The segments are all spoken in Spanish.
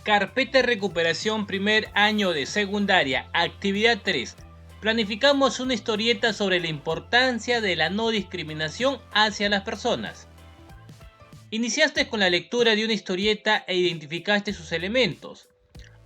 Carpeta de recuperación primer año de secundaria, actividad 3. Planificamos una historieta sobre la importancia de la no discriminación hacia las personas. Iniciaste con la lectura de una historieta e identificaste sus elementos.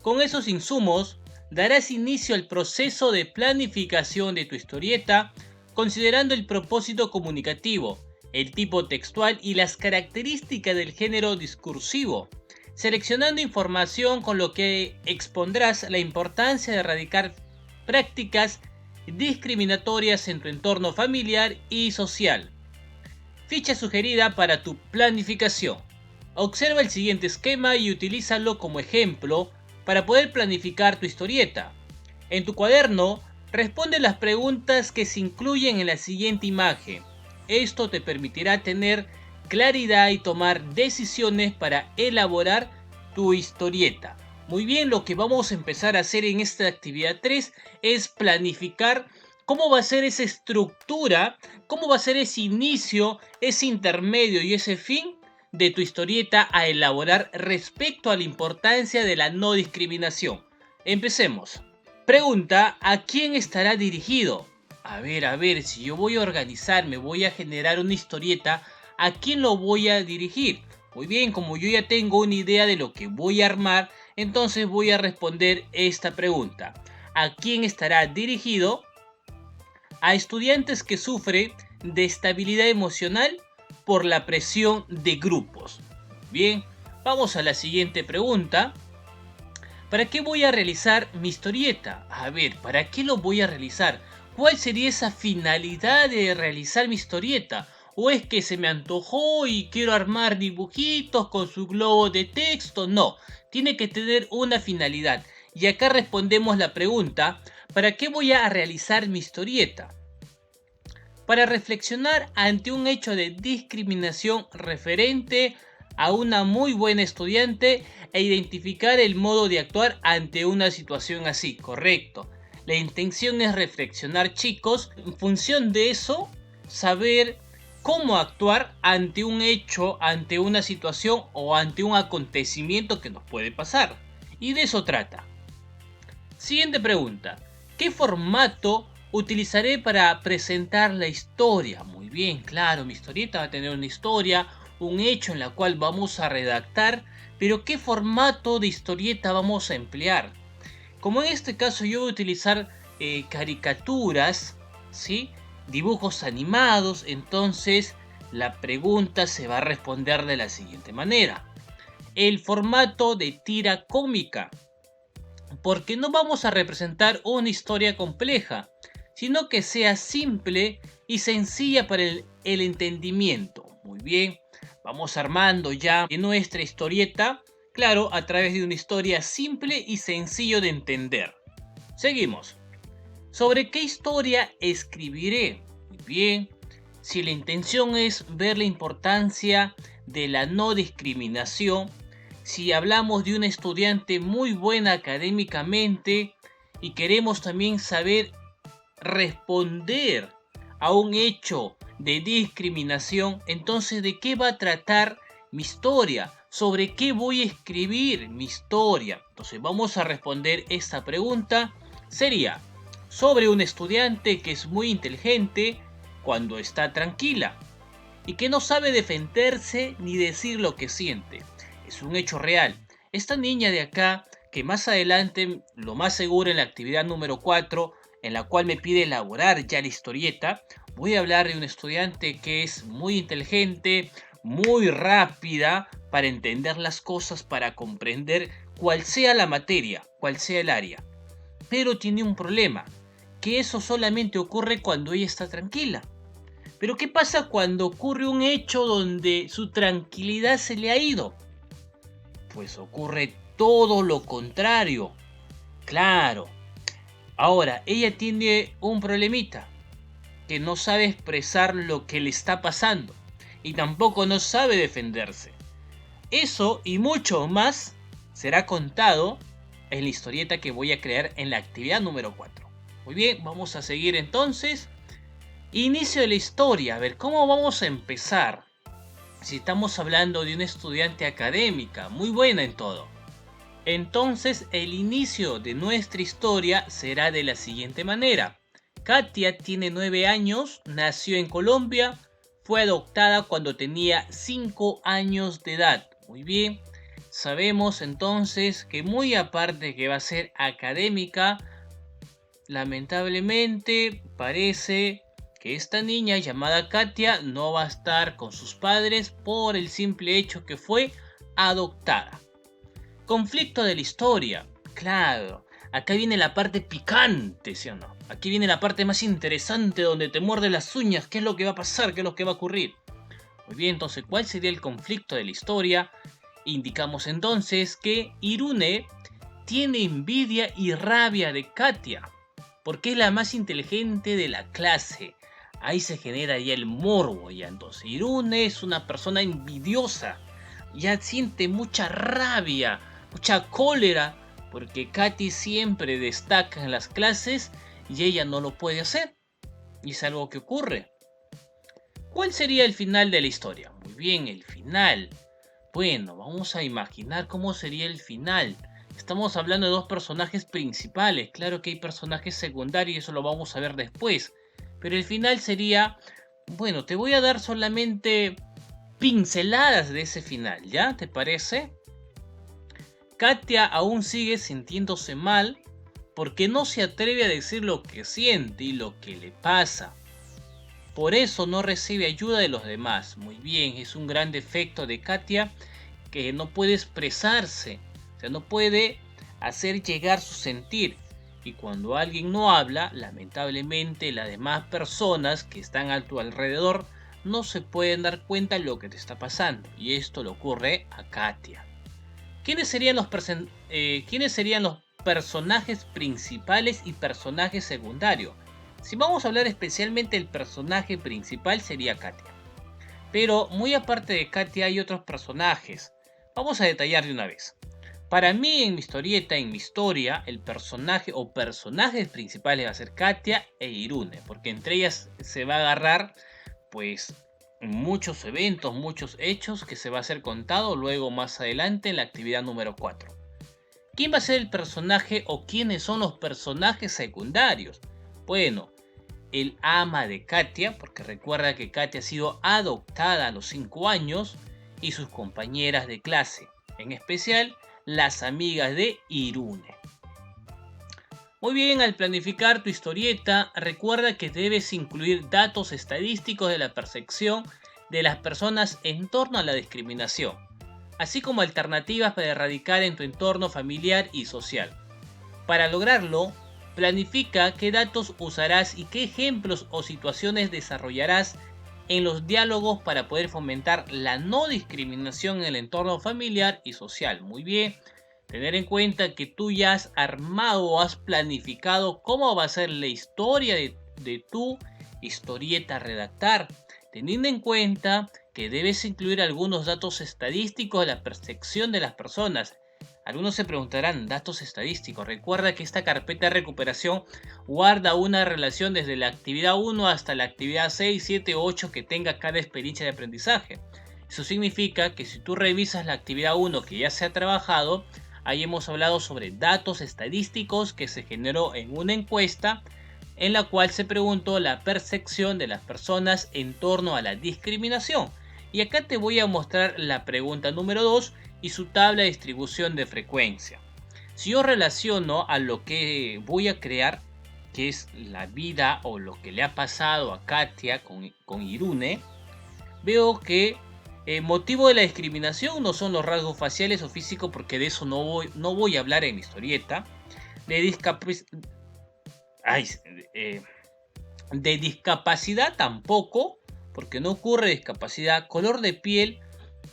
Con esos insumos, darás inicio al proceso de planificación de tu historieta, considerando el propósito comunicativo, el tipo textual y las características del género discursivo, seleccionando información con lo que expondrás la importancia de erradicar prácticas discriminatorias en tu entorno familiar y social. Ficha sugerida para tu planificación. Observa el siguiente esquema y utilízalo como ejemplo para poder planificar tu historieta. En tu cuaderno, responde las preguntas que se incluyen en la siguiente imagen. Esto te permitirá tener claridad y tomar decisiones para elaborar tu historieta. Muy bien, lo que vamos a empezar a hacer en esta actividad 3 es planificar cómo va a ser esa estructura, cómo va a ser ese inicio, ese intermedio y ese fin de tu historieta a elaborar respecto a la importancia de la no discriminación. Empecemos. Pregunta: ¿a quién estará dirigido? A ver, si yo voy a organizarme, voy a generar una historieta, ¿a quién lo voy a dirigir? Muy bien, como yo ya tengo una idea de lo que voy a armar, entonces voy a responder esta pregunta. ¿A quién estará dirigido? A estudiantes que sufren de estabilidad emocional por la presión de grupos. Bien, vamos a la siguiente pregunta. ¿Para qué voy a realizar mi historieta? A ver, ¿para qué lo voy a realizar? ¿Cuál sería esa finalidad de realizar mi historieta? ¿O es que se me antojó y quiero armar dibujitos con su globo de texto? No, tiene que tener una finalidad. Y acá respondemos la pregunta: ¿para qué voy a realizar mi historieta? Para reflexionar ante un hecho de discriminación referente a una muy buena estudiante e identificar el modo de actuar ante una situación así. Correcto. La intención es reflexionar, chicos, en función de eso, saber cómo actuar ante un hecho, ante una situación o ante un acontecimiento que nos puede pasar. Y de eso trata. Siguiente pregunta. ¿Qué formato utilizaré para presentar la historia? Muy bien, claro, mi historieta va a tener una historia, un hecho en la cual vamos a redactar, pero ¿qué formato de historieta vamos a emplear? Como en este caso yo voy a utilizar caricaturas, ¿sí? Dibujos animados, entonces la pregunta se va a responder de la siguiente manera. El formato de tira cómica, porque no vamos a representar una historia compleja, sino que sea simple y sencilla para el entendimiento. Muy bien, vamos armando ya nuestra historieta, claro, a través de una historia simple y sencillo de entender. Seguimos. ¿Sobre qué historia escribiré? Muy bien, si la intención es ver la importancia de la no discriminación, si hablamos de una estudiante muy buena académicamente y queremos también saber responder a un hecho de discriminación, entonces ¿de qué va a tratar mi historia? ¿Sobre qué voy a escribir mi historia? Entonces vamos a responder esta pregunta. Sería sobre un estudiante que es muy inteligente cuando está tranquila y que no sabe defenderse ni decir lo que siente. Es un hecho real. Esta niña de acá, que más adelante, lo más seguro en la actividad número 4, en la cual me pide elaborar ya la historieta, voy a hablar de un estudiante que es muy inteligente, muy rápida para entender las cosas, para comprender cuál sea la materia, cuál sea el área. Pero tiene un problema, que eso solamente ocurre cuando ella está tranquila. Pero ¿qué pasa cuando ocurre un hecho donde su tranquilidad se le ha ido? Pues ocurre todo lo contrario. Claro. Ahora, ella tiene un problemita, que no sabe expresar lo que le está pasando y tampoco no sabe defenderse. Eso y mucho más será contado en la historieta que voy a crear en la actividad número 4. Muy bien, vamos a seguir entonces. Inicio de la historia. A ver, ¿cómo vamos a empezar? Si estamos hablando de una estudiante académica, muy buena en todo. Entonces el inicio de nuestra historia será de la siguiente manera. Katia tiene 9 años, nació en Colombia, fue adoptada cuando tenía 5 años de edad. Muy bien, sabemos entonces que muy aparte que va a ser académica, lamentablemente parece que esta niña llamada Katia no va a estar con sus padres por el simple hecho que fue adoptada. Conflicto de la historia. Claro, acá viene la parte picante, ¿sí o no? Aquí viene la parte más interesante donde te muerde las uñas. ¿Qué es lo que va a pasar? ¿Qué es lo que va a ocurrir? Muy bien, entonces, ¿cuál sería el conflicto de la historia? Indicamos entonces que Irune tiene envidia y rabia de Katia, porque es la más inteligente de la clase. Ahí se genera ya el morbo, ya entonces. Irune es una persona envidiosa, ya siente mucha rabia, mucha cólera, porque Katy siempre destaca en las clases y ella no lo puede hacer. Y es algo que ocurre. ¿Cuál sería el final de la historia? Muy bien, el final. Bueno, vamos a imaginar cómo sería el final. Estamos hablando de dos personajes principales. Claro que hay personajes secundarios y eso lo vamos a ver después. Pero el final sería... Bueno, te voy a dar solamente pinceladas de ese final, ¿ya? ¿Te parece? Katia aún sigue sintiéndose mal porque no se atreve a decir lo que siente y lo que le pasa. Por eso no recibe ayuda de los demás. Muy bien, es un gran defecto de Katia que no puede expresarse, o sea, no puede hacer llegar su sentir. Y cuando alguien no habla, lamentablemente las demás personas que están a tu alrededor no se pueden dar cuenta de lo que te está pasando. Y esto le ocurre a Katia. ¿Quiénes serían los personajes principales y personajes secundarios? Si vamos a hablar especialmente del personaje principal sería Katia. Pero muy aparte de Katia hay otros personajes. Vamos a detallar de una vez. Para mí en mi historieta, en mi historia, el personaje o personajes principales va a ser Katia e Irune, porque entre ellas se va a agarrar pues muchos eventos, muchos hechos que se va a ser contado luego más adelante en la actividad número 4. ¿Quién va a ser el personaje o quiénes son los personajes secundarios? Bueno, el ama de Katia, porque recuerda que Katia ha sido adoptada a los 5 años, y sus compañeras de clase, en especial las amigas de Irune. Muy bien, al planificar tu historieta, recuerda que debes incluir datos estadísticos de la percepción de las personas en torno a la discriminación, así como alternativas para erradicar en tu entorno familiar y social. Para lograrlo, planifica qué datos usarás y qué ejemplos o situaciones desarrollarás en los diálogos para poder fomentar la no discriminación en el entorno familiar y social. Muy bien, tener en cuenta que tú ya has armado o has planificado cómo va a ser la historia de tu historieta a redactar, teniendo en cuenta que debes incluir algunos datos estadísticos de la percepción de las personas. Algunos se preguntarán, datos estadísticos. Recuerda que esta carpeta de recuperación guarda una relación desde la actividad 1 hasta la actividad 6, 7, 8 que tenga cada experiencia de aprendizaje. Eso significa que si tú revisas la actividad 1 que ya se ha trabajado, ahí hemos hablado sobre datos estadísticos que se generó en una encuesta en la cual se preguntó la percepción de las personas en torno a la discriminación. Y acá te voy a mostrar la pregunta número 2 y su tabla de distribución de frecuencia. Si yo relaciono a lo que voy a crear, que es la vida o lo que le ha pasado a Katia con Irune, veo que el motivo de la discriminación no son los rasgos faciales o físicos, porque de eso no voy a hablar en mi historieta. De discapacidad tampoco, porque no ocurre discapacidad. Color de piel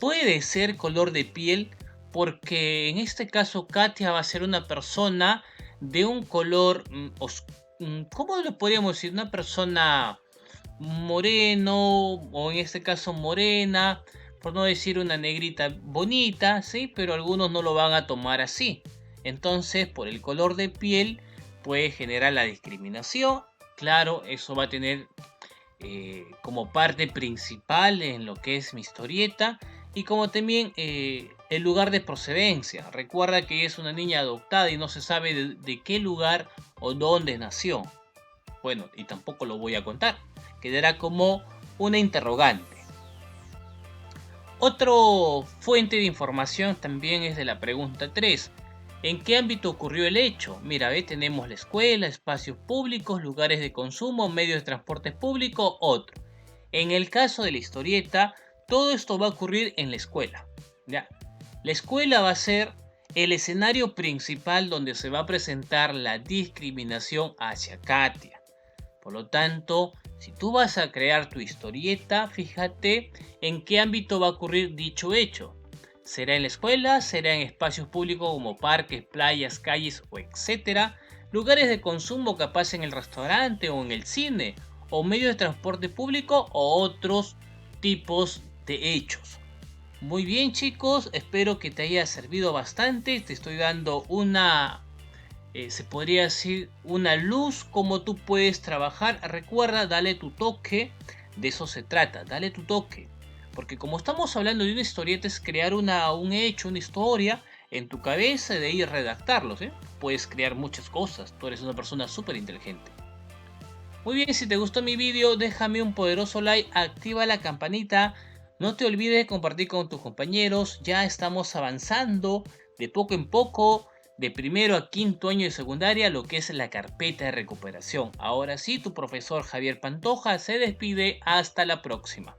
puede ser color de piel, porque en este caso Katia va a ser una persona de un color, ¿cómo lo podríamos decir? Una persona moreno, o en este caso morena, por no decir una negrita bonita, ¿sí? Pero algunos no lo van a tomar así. Entonces, por el color de piel puede generar la discriminación. Claro, eso va a tener como parte principal en lo que es mi historieta. y como también el lugar de procedencia. Recuerda que es una niña adoptada y no se sabe de qué lugar o dónde nació. Bueno, y tampoco lo voy a contar. Quedará como una interrogante. Otra fuente de información también es de la pregunta 3. ¿En qué ámbito ocurrió el hecho? Mira, tenemos la escuela, espacios públicos, lugares de consumo, medios de transporte público, otro. En el caso de la historieta, todo esto va a ocurrir en la escuela. ¿Ya? La escuela va a ser el escenario principal donde se va a presentar la discriminación hacia Katia. Por lo tanto, si tú vas a crear tu historieta, fíjate en qué ámbito va a ocurrir dicho hecho. ¿Será en la escuela? ¿Será en espacios públicos como parques, playas, calles o etcétera? ¿Lugares de consumo capaz en el restaurante o en el cine? ¿O medios de transporte público o otros tipos de hechos? Muy bien chicos, espero que te haya servido bastante. Te estoy dando se podría decir, una luz como tú puedes trabajar. Recuerda, dale tu toque, de eso se trata, dale tu toque. Porque como estamos hablando de una historieta, es crear un hecho, una historia en tu cabeza y de ahí redactarlos. Puedes crear muchas cosas, tú eres una persona súper inteligente. Muy bien, si te gustó mi vídeo, déjame un poderoso like, activa la campanita. No te olvides de compartir con tus compañeros, ya estamos avanzando de poco en poco, de primero a quinto año de secundaria, lo que es la carpeta de recuperación. Ahora sí, tu profesor Javier Pantoja se despide, hasta la próxima.